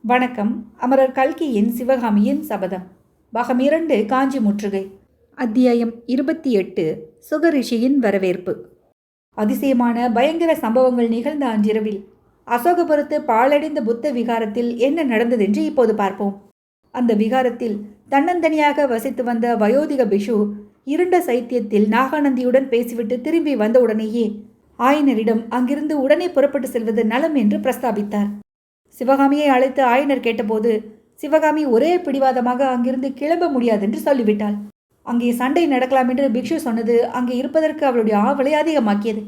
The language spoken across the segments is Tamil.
வணக்கம். அமரர் கல்கியின் சிவகாமியின் சபதம். பாகம் 2, காஞ்சி முற்றுகை. அத்தியாயம் 28, சுகரிஷியின் வரவேற்பு. அதிசயமான பயங்கர சம்பவங்கள் நிகழ்ந்த அன்றிரவில் அசோகபுரத்து பாழடைந்த புத்த விகாரத்தில் என்ன நடந்ததென்று இப்போது பார்ப்போம். அந்த விகாரத்தில் தன்னந்தனியாக வசித்து வந்த வயோதிக பிஷு இருண்ட சைத்தியத்தில் நாகானந்தியுடன் பேசிவிட்டு திரும்பி வந்தவுடனேயே ஆயனரிடம் அங்கிருந்து உடனே புறப்பட்டு செல்வது நலம் என்று பிரஸ்தாபித்தார். சிவகாமியை அழைத்து ஆயனர் கேட்டபோது சிவகாமி ஒரே பிடிவாதமாக அங்கிருந்து கிளம்ப முடியாதென்று சொல்லிவிட்டாள். அங்கே சண்டை நடக்கலாம் என்று பிக்ஷு சொன்னது அங்கே இருப்பதற்கு அவளுடைய ஆவலை அதிகமாக்கியது.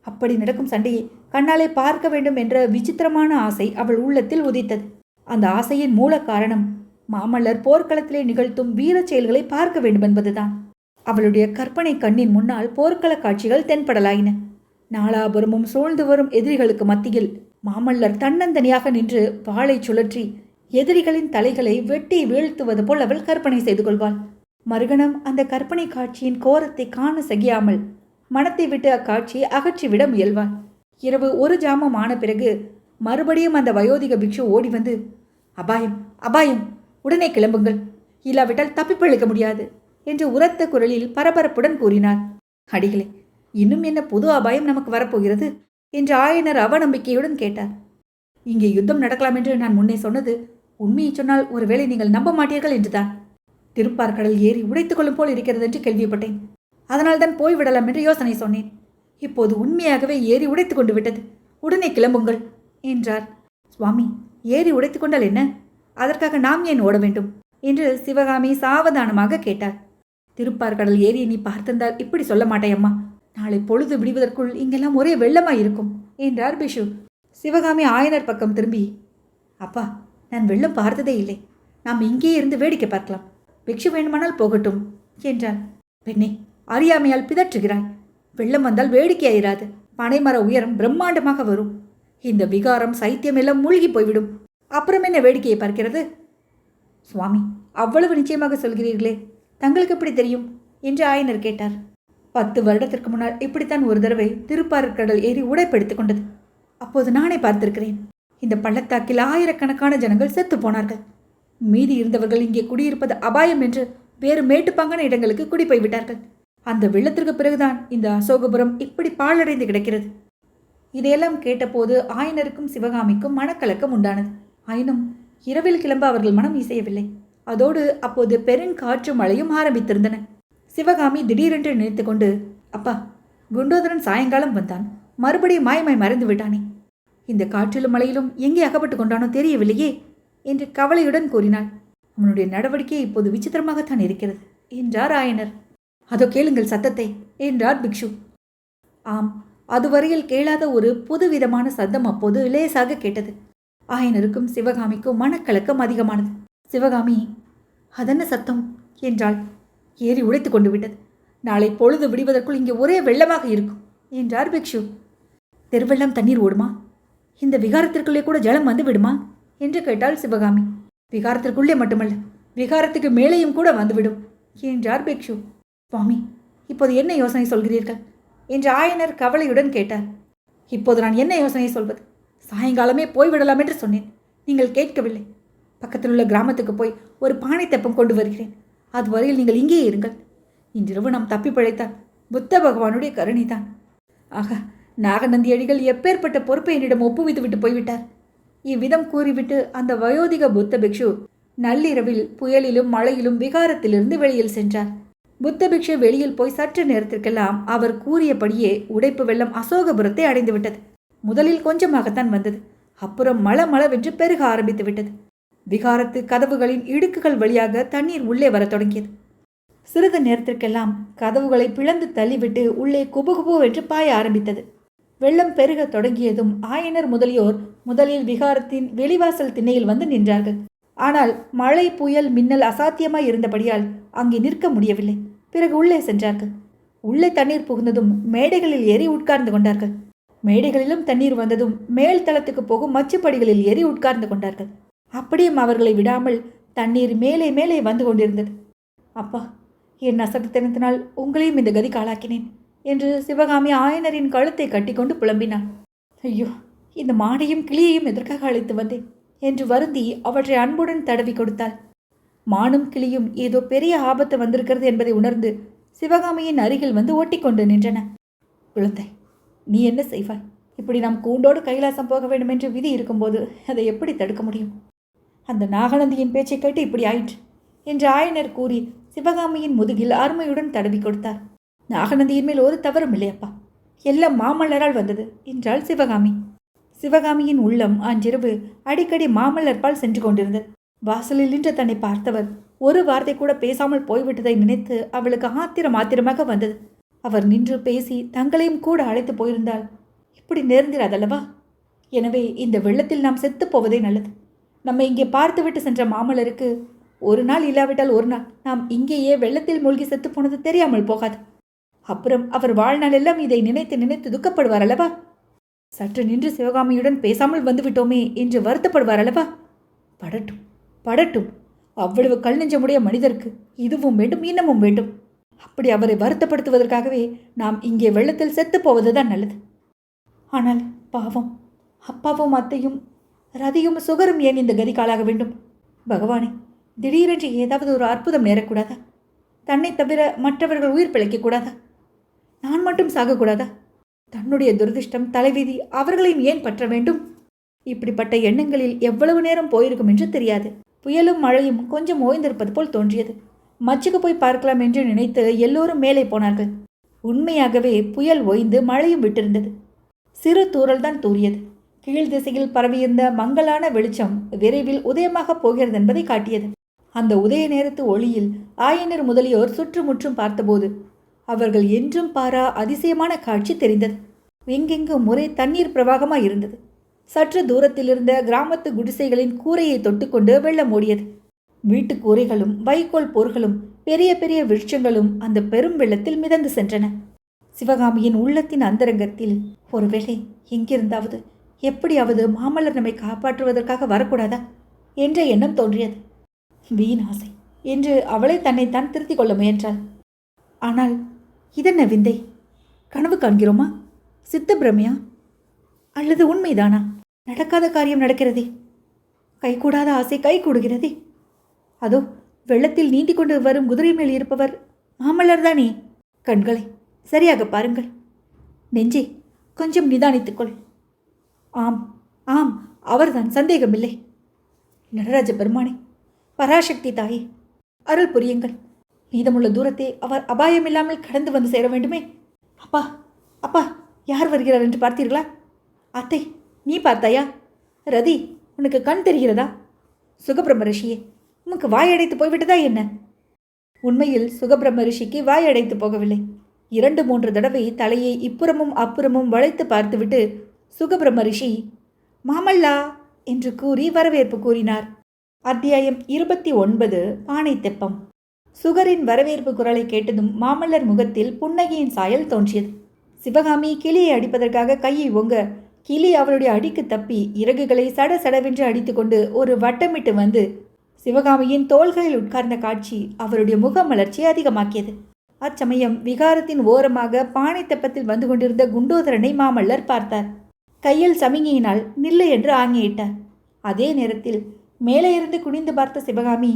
அப்படி நடக்கும் சண்டையை கண்ணாலே பார்க்க வேண்டும் என்ற விசித்திரமான ஆசை அவள் உள்ளத்தில் உதித்தது. அந்த ஆசையின் மூல காரணம் மாமல்லர் போர்க்களத்திலே நிகழ்த்தும் வீரச் செயல்களை பார்க்க வேண்டும் என்பதுதான். அவளுடைய கற்பனை கண்ணின் முன்னால் போர்க்கள காட்சிகள் தென்படலாயின. நாலாபுரமும் சூழ்ந்து வரும் எதிரிகளுக்கு மத்தியில் மாமல்லர் தன்னந்தனியாக நின்று வாளை சுழற்றி எதிரிகளின் தலைகளை வெட்டி வீழ்த்துவது போல் அவள் கற்பனை செய்து கொள்வாள். மறுகணம் அந்த கற்பனை காட்சியின் கோரத்தை காண சகியாமல் மனத்தை விட்டு அக்காட்சியை அகற்றிவிட முயல்வாள். இரவு 1 ஜாமம் ஆன பிறகு மறுபடியும் அந்த வயோதிக பிக்ஷு ஓடி வந்து, அபாயம் அபாயம், உடனே கிளம்புங்கள், இல்லாவிட்டால் தப்பிப்பிழைக்க முடியாது என்று உரத்த குரலில் பரபரப்புடன் கூறினார். அடிகளே, இன்னும் என்ன புது அபாயம் நமக்கு வரப்போகிறது என்று ஆயனர் அவநம்பிக்கையுடன் கேட்டார். இங்கே யுத்தம் நடக்கலாம் என்று நான் முன்னே சொன்னது உண்மையை சொன்னால் ஒருவேளை நீங்கள் நம்ப மாட்டீர்கள் என்றுதான். திருப்பார்கடல் ஏறி உடைத்துக் கொள்ளும் போல் இருக்கிறது என்று கேள்விப்பட்டேன். அதனால்தான் போய்விடலாம் என்று யோசனை சொன்னேன். இப்போது உண்மையாகவே ஏறி உடைத்து கொண்டு விட்டது. உடனே கிளம்புங்கள் என்றார். சுவாமி, ஏறி உடைத்து கொண்டால் என்ன? அதற்காக நாம் ஏன் ஓட வேண்டும் என்று சிவகாமி சாவதானமாக கேட்டார். திருப்பார்கடல் ஏரியை நீ பார்த்திருந்தால் இப்படி சொல்ல மாட்டேயம்மா. நாளை பொழுது விடுவதற்குள் இங்கெல்லாம் ஒரே வெள்ளமாயிருக்கும் என்றார் பிஷு. சிவகாமி ஆயனர் பக்கம் திரும்பி, அப்பா, நான் வெள்ளம் பார்த்ததே இல்லை. நாம் இங்கேயே இருந்து வேடிக்கை பார்க்கலாம். பிக்ஷு வேண்டுமானால் போகட்டும் என்றாள். பெண்ணே, அறியாமையால் பிதற்றுகிறாய். வெள்ளம் வந்தால் வேடிக்கையாயிராது. பனைமர உயரம் பிரம்மாண்டமாக வரும். இந்த விகாரம் சைத்தியம் எல்லாம் மூழ்கி போய்விடும். அப்புறம் என்ன வேடிக்கையை பார்க்கிறது? சுவாமி, அவ்வளவு நிச்சயமாக சொல்கிறீர்களே, தங்களுக்கு எப்படி தெரியும் என்று ஆயனர் கேட்டார். 10 வருடத்திற்கு முன்னால் இப்படித்தான் ஒரு தடவை திருப்பார்கடல் ஏறி உடைப்பெடுத்துக் கொண்டது. அப்போது நானே பார்த்திருக்கிறேன். இந்த பள்ளத்தாக்கில் ஆயிரக்கணக்கான ஜனங்கள் செத்து போனார்கள். மீதி இருந்தவர்கள் இங்கே குடியிருப்பது அபாயம் என்று வேறு மேட்டுப்பாங்கான இடங்களுக்கு குடி போய்விட்டார்கள். அந்த வெள்ளத்திற்கு பிறகுதான் இந்த அசோகபுரம் இப்படி பாழடைந்து கிடக்கிறது. இதையெல்லாம் கேட்டபோது ஆயனருக்கும் சிவகாமிக்கும் மனக்கலக்கம் உண்டானது. ஆயினும் இரவில் கிளம்ப அவர்கள் மனம் இசையவில்லை. அதோடு அப்போது பெருங்காற்று மழையும் ஆரம்பித்திருந்தன. சிவகாமி திடீரென்று நினைத்து கொண்டு, அப்பா, குண்டோதரன் சாயங்காலம் வந்தான், மறுபடியும் மாயமாய் மறைந்து விட்டானே. இந்த காற்றிலும் மழையிலும் எங்கே அகப்பட்டு கொண்டானோ தெரியவில்லையே என்று கவலையுடன் கூறினாள். அவனுடைய நடவடிக்கை இப்போது விசித்திரமாகத்தான் இருக்கிறது என்றார் ஆயனர். அதோ கேளுங்கள் சத்தத்தை என்றார் பிக்ஷு. ஆம், அதுவரையில் கேளாத ஒரு புதுவிதமான சத்தம் அப்போது லேசாக கேட்டது. ஆயனருக்கும் சிவகாமிக்கும் மனக்கலக்கம் அதிகமானது. சிவகாமி, அதென்ன சத்தம் என்றாள். ஏறி உடைத்து கொண்டு விட்டது. நாளை பொழுது விடுவதற்குள் இங்கே ஒரே வெள்ளமாக இருக்கும் என்றார் பிக்ஷு. தெருவெல்லாம் தண்ணீர் ஓடுமா? இந்த விகாரத்திற்குள்ளே கூட ஜலம் வந்து விடுமா என்று கேட்டாள் சிவகாமி. விகாரத்திற்குள்ளே மட்டுமல்ல, விகாரத்துக்கு மேலேயும் கூட வந்துவிடும் என்றார் பிக்ஷு. சுவாமி, இப்போது என்ன யோசனை சொல்கிறீர்கள் என்று ஆயனர் கவலையுடன் கேட்டார். இப்போது நான் என்ன யோசனை சொல்வது? சாயங்காலமே போய்விடலாம் என்று சொன்னேன். நீங்கள் கேட்கவில்லை. பக்கத்தில் உள்ள கிராமத்துக்கு போய் ஒரு பானை தெப்பம் கொண்டு வருகிறேன். அதுவரையில் நீங்கள் இங்கேயே இருங்கள். இன்றிரவு நாம் தப்பி பிழைத்தால் புத்த பகவானுடைய கருணைதான். ஆக, நாகநந்தி அடிகள் எப்பேற்பட்ட பொறுப்பை என்னிடம் ஒப்புவித்து விட்டு போய்விட்டார். இவ்விதம் கூறிவிட்டு அந்த வயோதிக புத்த பிக்ஷு நள்ளிரவில் புயலிலும் மழையிலும் விகாரத்திலிருந்து வெளியில் சென்றார். புத்த பிக்ஷு வெளியில் போய் சற்று நேரத்திற்கெல்லாம் அவர் கூறியபடியே உடைப்பு வெள்ளம் அசோகபுரத்தை அடைந்து விட்டது. முதலில் கொஞ்சமாகத்தான் வந்தது. அப்புறம் மளமளவென்று பெருக ஆரம்பித்து விட்டது. விகாரத்து கதவுகளின் இடுக்குகள் வழியாக தண்ணீர் உள்ளே வரத் தொடங்கியது. சிறிது நேரத்திற்கெல்லாம் கதவுகளை பிளந்து தள்ளிவிட்டு உள்ளே குபுகுபுவென்று பாய ஆரம்பித்தது. வெள்ளம் பெருக தொடங்கியதும் ஆயனர் முதலியோர் முதலில் விகாரத்தின் வெளிவாசல் திண்ணையில் வந்து நின்றார்கள். ஆனால் மழை, புயல், மின்னல் அசாத்தியமாய் இருந்தபடியால் அங்கே நிற்க முடியவில்லை. பிறகு உள்ளே சென்றார்கள். உள்ளே தண்ணீர் புகுந்ததும் மேடைகளில் ஏறி உட்கார்ந்து கொண்டார்கள். மேடைகளிலும் தண்ணீர் வந்ததும் மேல் தளத்துக்கு போகும் மச்சுப்படிகளில் ஏறி உட்கார்ந்து கொண்டார்கள். அப்படியும் அவர்களை விடாமல் தண்ணீர் மேலே மேலே வந்து கொண்டிருந்தது. அப்பா, என் அசட்டுத்தனத்தினால் உங்களையும் இந்த கதிக்கு ஆளாக்கினேன் என்று சிவகாமி ஆயனரின் கழுத்தை கட்டிக்கொண்டு புலம்பினாள். ஐயோ, இந்த மாடையும் கிளியையும் எதற்காக அழைத்து வந்தேன்? என்று வருந்தி அவற்றை அன்புடன் தடவி கொடுத்தாள். மானும் கிளியும் ஏதோ பெரிய ஆபத்து வந்திருக்கிறது என்பதை உணர்ந்து சிவகாமியின் அருகில் வந்து ஒட்டிக்கொண்டு நின்றன. குழந்தை, நீ என்ன செய்வாய்? இப்படி நாம் கூண்டோடு கைலாசம் போக வேண்டும் என்று விதி இருக்கும்போது அதை எப்படி தடுக்க முடியும்? அந்த நாகநந்தியின் பேச்சை கேட்டு இப்படி ஆயிற்று என்று ஆயனர் கூறி சிவகாமியின் முதுகில் அருமையுடன் தடவி கொடுத்தார். நாகநந்தியின் மேல் ஒரு தவறும் இல்லையப்பா, எல்லாம் மாமல்லரால் வந்தது என்றாள் சிவகாமி. சிவகாமியின் உள்ளம் அன்றிரவு அடிக்கடி மாமல்லர்பால் சென்று கொண்டிருந்தது. வாசலில் நின்று தன்னை பார்த்தவர் ஒரு வார்த்தை கூட பேசாமல் போய்விட்டதை நினைத்து அவளுக்கு ஆத்திரமாக வந்தது. அவர் நின்று பேசி தங்களையும் கூட அழைத்து போயிருந்தால் இப்படி நேர்ந்திராதல்லவா? எனவே இந்த வெள்ளத்தில் நாம் செத்து போவதே நல்லது. நம்ம இங்கே பார்த்துவிட்டு சென்ற மாமல்லருக்கு ஒரு நாள் இல்லாவிட்டால் ஒரு நாள் நாம் இங்கேயே வெள்ளத்தில் மூழ்கி செத்து போனது தெரியாமல் போகாது. அப்புறம் அவர் வாழ்நாள் எல்லாம் இதை நினைத்து நினைத்து துக்கப்படுவார் அல்லவா? சற்று நின்று சிவகாமியுடன் பேசாமல் வந்துவிட்டோமே என்று வருத்தப்படுவார் அல்லவா? படட்டும் படட்டும். அவ்வளவு கல் நெஞ்சமுடைய மனிதருக்கு இதுவும் வேண்டும் இன்னமும் வேண்டும். அப்படி அவரை வருத்தப்படுத்துவதற்காகவே நாம் இங்கே வெள்ளத்தில் செத்து போவதுதான் நல்லது. ஆனால் பாவம், அப்பாவும் அத்தையும் ரதியும் சுகரும் ஏன் இந்த கதிக்காலாக வேண்டும்? பகவானே, திடீரென்று ஏதாவது ஒரு அற்புதம் நேரக்கூடாதா? தன்னை தவிர மற்றவர்கள் உயிர் பிழைக்கக்கூடாதா? நான் மட்டும் சாகக்கூடாதா? தன்னுடைய துரதிர்ஷ்டம் தலைவிதி அவர்களையும் ஏன் பற்ற வேண்டும்? இப்படிப்பட்ட எண்ணங்களில் எவ்வளவு நேரம் போயிருக்கும் என்று தெரியாது. புயலும் மழையும் கொஞ்சம் ஓய்ந்திருப்பது போல் தோன்றியது. மச்சுக்கு போய் பார்க்கலாம் என்று நினைத்து எல்லோரும் மேலே போனார்கள். உண்மையாகவே புயல் ஓய்ந்து மழையும் விட்டிருந்தது. சிறு தூறல் தான் தூறியது. கீழ் திசையில் பரவியிருந்த மங்கலான வெளிச்சம் விரைவில் உதயமாக போகிறது என்பதை காட்டியது. அந்த உதய நேரத்து ஒளியில் ஆயனர் முதலியோர் சுற்றுமுற்றும் பார்த்தபோது அவர்கள் என்றும் பாரா அதிசயமான காட்சி தெரிந்தது. எங்கெங்கும் ஒரே தண்ணீர் பிரவாகமாய் இருந்தது. சற்று தூரத்தில் இருந்த கிராமத்து குடிசைகளின் கூரையை தொட்டுக்கொண்டு வெள்ளம் ஓடியது. வீட்டு கூரைகளும் வைக்கோல் போர்களும் பெரிய பெரிய விருட்சங்களும் அந்த பெரும் வெள்ளத்தில் மிதந்து சென்றன. சிவகாமியின் உள்ளத்தின் அந்தரங்கத்தில் ஒருவேளை எங்கிருந்தாவது எப்படியாவது மாமல்லர் நம்மை காப்பாற்றுவதற்காக வரக்கூடாதா என்ற எண்ணம் தோன்றியது. வீண் ஆசை என்று அவளை தன்னைத்தான் திருத்திக் கொள்ள முயன்றாள். ஆனால் இதென்ன விந்தை? கனவு காண்கிறோமா? சித்த பிரமையா? அல்லது உண்மைதானா? நடக்காத காரியம் நடக்கிறதே. கைகூடாத ஆசை கை கூடுகிறதே. அதோ வெள்ளத்தில் நீந்தி கொண்டு வரும் குதிரை மேல் இருப்பவர் மாமல்லர் தானே? கண்களை சரியாக பாருங்கள். நெஞ்சே, கொஞ்சம் நிதானித்துக்கொள். ஆம் ஆம், அவர்தான், சந்தேகமில்லை. நடராஜ பெருமானே, பராசக்தி தாயே, அருள் புரியுங்கள். மீதமுள்ள தூரத்தை அவர் அபாயமில்லாமல் கடந்து வந்து சேர வேண்டுமே. அப்பா அப்பா, யார் வருகிறார் என்று பார்த்தீர்களா? அத்தை, நீ பார்த்தாயா? ரதி, உனக்கு கண் தெரிகிறதா? சுகபிரம்ம ரிஷியே, உனக்கு வாயடைத்து போய்விட்டதா என்ன? உண்மையில் சுகபிரம்ம ரிஷிக்கு வாயடைத்து போகவில்லை. 2-3 தடவை தலையை இப்புறமும் அப்புறமும் வளைத்து பார்த்துவிட்டு சுகபிரம்ம ரிஷி மாமல்லா என்று கூறி வரவேற்பு கூறினார். அத்தியாயம் 29. பானை தெப்பம். சுகரின் வரவேற்பு குரலை கேட்டதும் மாமல்லர் முகத்தில் புன்னகையின் சாயல் தோன்றியது. சிவகாமி கிளியை அடிப்பதற்காக கையை ஓங்க கிளி அவளுடைய அடிக்கு தப்பி இறகுகளை சடசடவென்று அடித்துக்கொண்டு ஒரு வட்டமிட்டு வந்து சிவகாமியின் தோள்களில் உட்கார்ந்த காட்சி அவருடைய முகமலர்ச்சியை அதிகமாக்கியது. அச்சமயம் விகாரத்தின் ஓரமாக பானை தெப்பத்தில் வந்து கொண்டிருந்த குண்டோதரனை மாமல்லர் பார்த்தார். கையில் சமிகையினால் நில்லு என்று ஆணையிட்டார். அதே நேரத்தில் மேலே இருந்து குனிந்து பார்த்த சிவகாமி,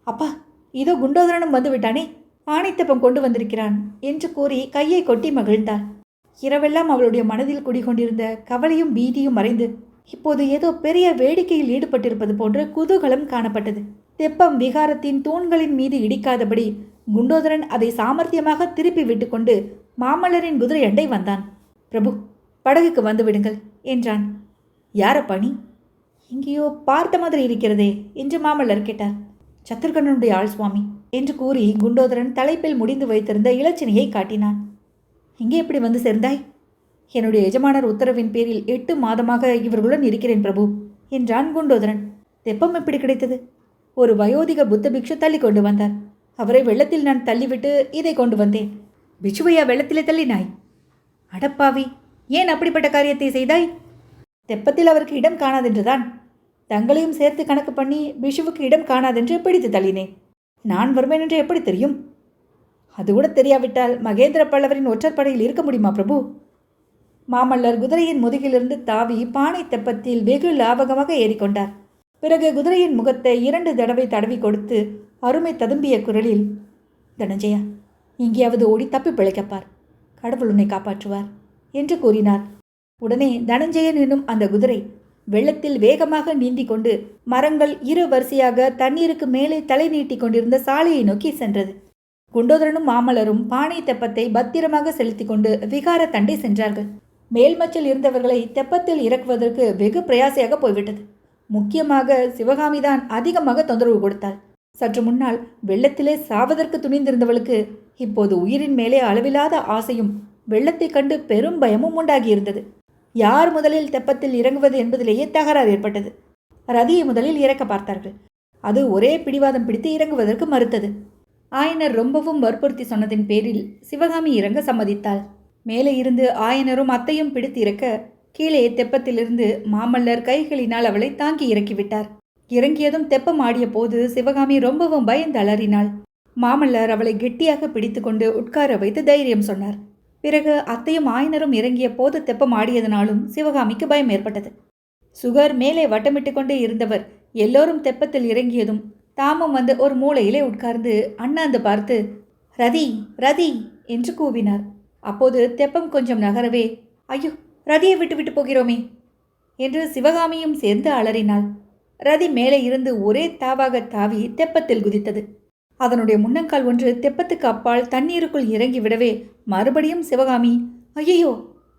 அப்பா, இதோ குண்டோதரனும் வந்து விட்டானே, பானை தெப்பம் கொண்டு வந்திருக்கிறான் என்று கூறி கையை கொட்டி மகிழ்ந்தார். இரவெல்லாம் அவளுடைய மனதில் குடிகொண்டிருந்த கவலையும் பீதியும் மறைந்து இப்போது ஏதோ பெரிய வேடிக்கையில் ஈடுபட்டிருப்பது போன்ற குதூகலம் காணப்பட்டது. தெப்பம் விகாரத்தின் தூண்களின் மீது இடிக்காதபடி குண்டோதரன் அதை சாமர்த்தியமாக திருப்பி விட்டுக்கொண்டு மாமல்லரின் குதிரை அண்டை வந்தான். பிரபு, படகுக்கு வந்து விடுங்கள் என்றான். யாரப்பா நீ? எங்கேயோ பார்த்த மாதிரி இருக்கிறதே என்று மாமல்லர் கேட்டார். சத்ருகண்ணனுடைய ஆள் சுவாமி என்று கூறி குண்டோதரன் தலைப்பில் முடிந்து வைத்திருந்த இலச்சினையை காட்டினான். இங்கே எப்படி வந்து சேர்ந்தாய்? என்னுடைய எஜமானர் உத்தரவின் பேரில் 8 மாதமாக இவர்களுடன் இருக்கிறேன் பிரபு என்றான் குண்டோதரன். தெப்பம் எப்படி கிடைத்தது? ஒரு வயோதிக புத்த பிக்ஷு தள்ளி கொண்டு வந்தார். அவரை வெள்ளத்தில் நான் தள்ளிவிட்டு இதை கொண்டு வந்தேன். பிக்ஷுவையா வெள்ளத்திலே தள்ளினாய்? அடப்பாவி, ஏன் அப்படிப்பட்ட காரியத்தை செய்தாய்? தெப்பத்தில் அவருக்கு இடம் காணாதென்றுதான். தங்களையும் சேர்த்து கணக்கு பண்ணி பிஷுவுக்கு இடம் காணாதென்று பிடித்து தள்ளினேன். நான் வருவேன் என்று எப்படி தெரியும்? அது கூட தெரியாவிட்டால் மகேந்திர பல்லவரின் ஒற்றற்படையில் இருக்க முடியுமா பிரபு? மாமல்லர் குதிரையின் முதுகிலிருந்து தாவி பானை தெப்பத்தில் வெகு லாபகமாக ஏறிக்கொண்டார். பிறகு குதிரையின் முகத்தை 2 தடவை தடவி கொடுத்து அருமை ததும்பிய குரலில், தனஞ்சயா, எங்கேயாவது ஓடி தப்பி பிழைக்கப்பார், கடவுள் உன்னை காப்பாற்றுவார் என்று கூறினார். உடனே தனஞ்சயன் என்னும் அந்த குதிரை வெள்ளத்தில் வேகமாக நீந்தி கொண்டு மரங்கள் 2 வரிசையாக தண்ணீருக்கு மேலே தலை நீட்டி கொண்டிருந்த சாலையை நோக்கி சென்றது. குண்டோதரனும் மாமல்லரும் பானை தெப்பத்தை பத்திரமாக செலுத்தி கொண்டு விகார தண்டை சென்றார்கள். மேல்மச்சில் இருந்தவர்களை தெப்பத்தில் இறக்குவதற்கு வெகு பிரயாசையாக போய்விட்டது. முக்கியமாக சிவகாமிதான் அதிகமாக தொந்தரவு கொடுத்தாள். சற்று முன்னால் வெள்ளத்திலே சாவதற்கு துணிந்திருந்தவளுக்கு இப்போது உயிரின் மேலே அளவில்லாத ஆசையும் வெள்ளத்தை கண்டு பெரும் பயமும் உண்டாகியிருந்தது. யார் முதலில் தெப்பத்தில் இறங்குவது என்பதிலேயே தகராறு ஏற்பட்டது. ரதியை முதலில் இறக்க பார்த்தார்கள். அது ஒரே பிடிவாதம் பிடித்து இறங்குவதற்கு மறுத்தது. ஆயனர் ரொம்பவும் வற்புறுத்தி சொன்னதின் பேரில் சிவகாமி இறங்க சம்மதித்தாள். மேலே இருந்து ஆயனரும் அத்தையும் பிடித்து இறக்க கீழே தெப்பத்திலிருந்து மாமல்லர் கைகளினால் அவளை தாங்கி இறக்கிவிட்டார். இறங்கியதும் தெப்பம் ஆடிய போது சிவகாமி ரொம்பவும் பயந்து அலறினாள். மாமல்லர் அவளை கெட்டியாக பிடித்து கொண்டு உட்கார வைத்து தைரியம் சொன்னார். பிறகு அத்தையும் ஆயனரும் இறங்கிய போது தெப்பம் ஆடியதனாலும் சிவகாமிக்கு பயம் ஏற்பட்டது. சுகர் மேலே வட்டமிட்டு கொண்டே இருந்தவர் எல்லோரும் தெப்பத்தில் இறங்கியதும் தாமும் வந்து ஒரு மூலையிலே உட்கார்ந்து அண்ணாந்து பார்த்து, ரதி ரதி என்று கூவினார். அப்போது தெப்பம் கொஞ்சம் நகரவே, ஐயோ, ரதியை விட்டு விட்டு போகிறோமே என்று சிவகாமியும் சேர்ந்து அலறினாள். ரதி மேலே இருந்து ஒரே தாவாக தாவி தெப்பத்தில் குதித்தது. அதனுடைய முன்னங்கால் ஒன்று தெப்பத்துக்கு அப்பால் தண்ணீருக்குள் இறங்கி விடவே மறுபடியும் சிவகாமி ஐயோ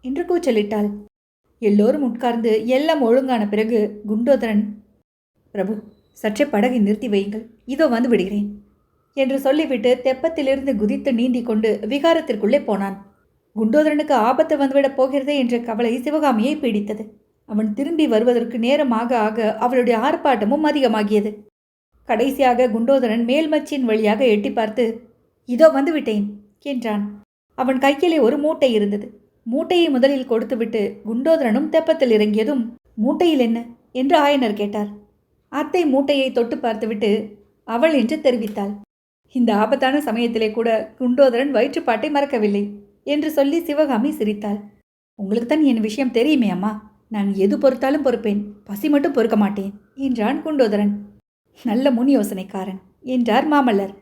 என்று கூச்சலிட்டாள். எல்லோரும் உட்கார்ந்து எல்லாம் ஒழுங்கான பிறகு குண்டோதரன், பிரபு, சற்றே படகை நிறுத்தி வையுங்கள், இதோ வந்து விடுகிறேன் என்று சொல்லிவிட்டு தெப்பத்திலிருந்து குதித்து நீந்தி கொண்டு விகாரத்திற்குள்ளே போனான். குண்டோதரனுக்கு ஆபத்து வந்துவிடப் போகிறதே என்ற கவலை சிவகாமியை பீடித்தது. அவன் திரும்பி வருவதற்கு நேரமாக ஆக அவளுடைய ஆர்ப்பாட்டமும் அதிகமாகியது. கடைசியாக குண்டோதரன் மேல்மச்சின் வழியாக எட்டி பார்த்து, இதோ வந்துவிட்டேன் என்றான். அவன் கையிலே ஒரு மூட்டை இருந்தது. மூட்டையை முதலில் கொடுத்துவிட்டு குண்டோதரனும் தெப்பத்தில் இறங்கியதும், மூட்டையில் என்ன என்று ஆயனர் கேட்டார். அத்தை மூட்டையை தொட்டு பார்த்துவிட்டு அவள் என்று தெரிவித்தாள். இந்த ஆபத்தான சமயத்திலே கூட குண்டோதரன் வயிற்றுப்பாட்டை மறக்கவில்லை என்று சொல்லி சிவகாமி சிரித்தாள். உங்களுக்கு தான் என் விஷயம் தெரியுமே அம்மா, நான் எது பொறுத்தாலும் பொறுப்பேன், பசி மட்டும் பொறுக்க மாட்டேன் என்றான் குண்டோதரன். நல்ல முன் யோசனைக்காரன் என்றார் மாமல்லர்.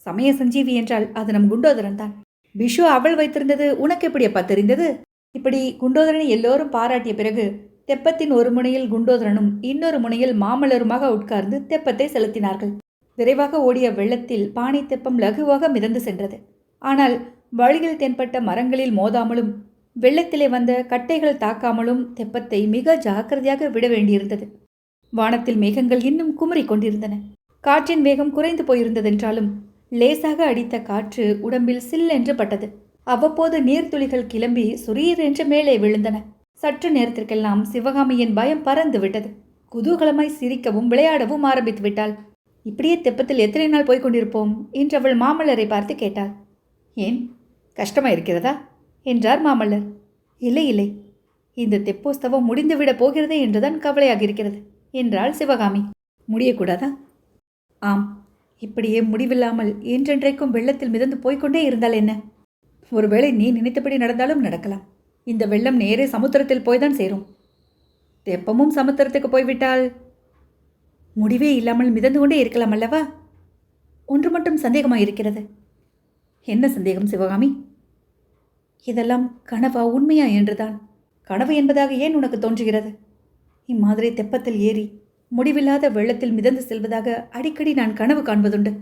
சமய சஞ்சீவி என்றால் அது நம் குண்டோதரன் தான். விஷு அவள் வைத்திருந்தது உனக்கு எப்படியப்பா தெரிந்தது? இப்படி குண்டோதரனை எல்லோரும் பாராட்டிய பிறகு தெப்பத்தின் ஒரு முனையில் குண்டோதரனும் இன்னொரு முனையில் மாமல்லருமாக உட்கார்ந்து தெப்பத்தை செலுத்தினார்கள். விரைவாக ஓடிய வெள்ளத்தில் பானை தெப்பம் லகுவாக மிதந்து சென்றது. ஆனால் வழியில் தென்பட்ட மரங்களில் மோதாமலும் வெள்ளத்திலே வந்த கட்டைகள் தாக்காமலும் தெப்பத்தை மிக ஜாக்கிரதையாக விட வேண்டியிருந்தது. வானத்தில் மேகங்கள் இன்னும் குமரிக் கொண்டிருந்தன. காற்றின் வேகம் குறைந்து போயிருந்ததென்றாலும் லேசாக அடித்த காற்று உடம்பில் சில்லென்று பட்டது. அவ்வப்போது நீர்த்துளிகள் கிளம்பி சுரீர் என்று மேலே விழுந்தன. சற்று நேரத்திற்கெல்லாம் சிவகாமியின் பயம் பறந்து விட்டது. குதூகலமாய் சிரிக்கவும் விளையாடவும் ஆரம்பித்து விட்டாள். இப்படியே தெப்பத்தில் எத்தனை நாள் போய்கொண்டிருப்போம் என்று அவள் மாமல்லரை பார்த்து கேட்டாள். ஏன், கஷ்டமா இருக்கிறதா என்றார் மாமல்லர். இல்லை இல்லை, இந்த தெப்போஸ்தவம் முடிந்துவிடப் போகிறதே என்றுதான் கவலையாக இருக்கிறது என்றாள் சிவகாமி. முடியக்கூடாதா? ஆம், இப்படியே முடிவில்லாமல் என்றென்றைக்கும் வெள்ளத்தில் மிதந்து போய்கொண்டே இருந்தால் என்ன? ஒருவேளை நீ நினைத்தபடி நடந்தாலும் நடக்கலாம். இந்த வெள்ளம் நேரே சமுத்திரத்தில் போய்தான் சேரும். தெப்பமும் சமுத்திரத்துக்கு போய்விட்டால் முடிவே இல்லாமல் மிதந்து கொண்டே இருக்கலாம் அல்லவா? ஒன்று மட்டும் சந்தேகமாயிருக்கிறது. என்ன சந்தேகம் சிவகாமி? இதெல்லாம் கனவா உண்மையா என்றுதான். கனவு என்பதாக ஏன் உனக்கு தோன்றுகிறது? இம்மாதிரி தெப்பத்தில் ஏறி முடிவில்லாத வெள்ளத்தில் மிதந்து செல்வதாக அடிக்கடி நான் கனவு காண்பதுண்டு.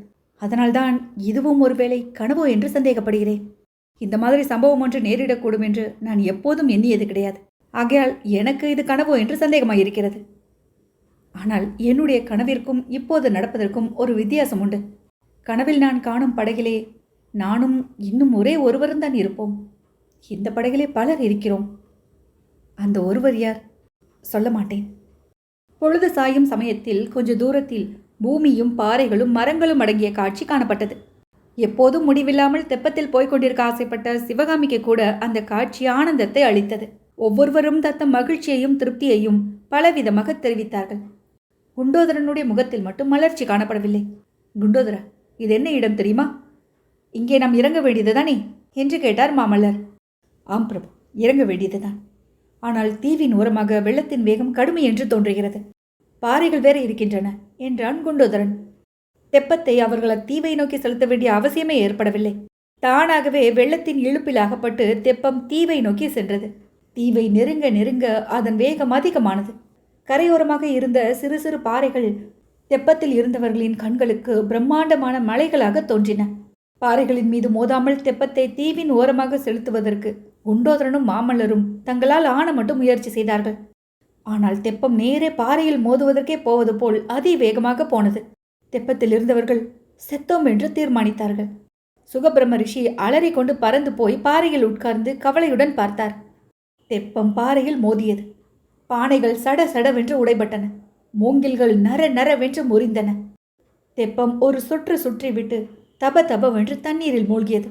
அதனால்தான் இதுவும் ஒருவேளை கனவோ என்று சந்தேகப்படுகிறேன். இந்த மாதிரி சம்பவம் ஒன்று நேரிடக்கூடும் என்று நான் எப்போதும் எண்ணியது கிடையாது. ஆகையால் எனக்கு இது கனவோ என்று சந்தேகமாயிருக்கிறது. ஆனால் என்னுடைய கனவிற்கும் இப்போது நடப்பதற்கும் ஒரு வித்தியாசம் உண்டு. கனவில் நான் காணும் படகிலே நானும் இன்னும் ஒரே ஒருவரும் தான் இருப்போம். இந்த படகிலே பலர் இருக்கிறோம். அந்த ஒருவர் யார்? சொல்ல மாட்டேன். பொழுது சாயும் சமயத்தில் கொஞ்ச தூரத்தில் பூமியும் பாறைகளும் மரங்களும் அடங்கிய காட்சி காணப்பட்டது. எப்போதும் முடிவில்லாமல் தெப்பத்தில் போய்கொண்டிருக்க ஆசைப்பட்ட சிவகாமிக்கு கூட அந்த காட்சி ஆனந்தத்தை அளித்தது. ஒவ்வொருவரும் தத்தம் மகிழ்ச்சியையும் திருப்தியையும் பலவிதமாக தெரிவித்தார்கள். குண்டோதரனுடைய முகத்தில் மட்டும் மலர்ச்சி காணப்படவில்லை. குண்டோதரா, இது என்ன இடம் தெரியுமா? இங்கே நாம் இறங்க வேண்டியதுதானே என்று கேட்டார் மாமல்லர். ஆம் பிரபு, இறங்க வேண்டியதுதான். ஆனால் தீவின் ஓரமாக வெள்ளத்தின் வேகம் கடுமை என்று தோன்றுகிறது. பாறைகள் வேற இருக்கின்றன என்றான் குண்டோதரன். தெப்பத்தை அவர்கள் அத்தீவை நோக்கி செலுத்த வேண்டிய அவசியமே ஏற்படவில்லை. தானாகவே வெள்ளத்தின் இழுப்பில் அகப்பட்டு தெப்பம் தீவை நோக்கி சென்றது. தீவை நெருங்க நெருங்க அதன் வேகம் அதிகமானது. கரையோரமாக இருந்த சிறு சிறு பாறைகள் தெப்பத்தில் இருந்தவர்களின் கண்களுக்கு பிரம்மாண்டமான மலைகளாக தோன்றின. பாறைகளின் மீது மோதாமல் தெப்பத்தை தீவின் ஓரமாக செலுத்துவதற்கு குண்டோதரனும் மாமல்லரும் தங்களால் ஆன மட்டும் முயற்சி செய்தார்கள். ஆனால் தெப்பம் நேரே பாறையில் மோதுவதற்கே போவது போல் அதிவேகமாக போனது. தெப்பத்தில் இருந்தவர்கள் செத்தோம் என்று தீர்மானித்தார்கள். சுகபிரம்ம ரிஷி அலறிக்கொண்டு பறந்து போய் பாறையில் உட்கார்ந்து கவலையுடன் பார்த்தார். தெப்பம் பாறையில் மோதியது. பானைகள் சட சடவென்று உடைபட்டன. மூங்கில்கள் நர நரவென்று முறிந்தன. தெப்பம் ஒரு சுற்று சுற்றிவிட்டு தப தபவென்று தண்ணீரில் மூழ்கியது.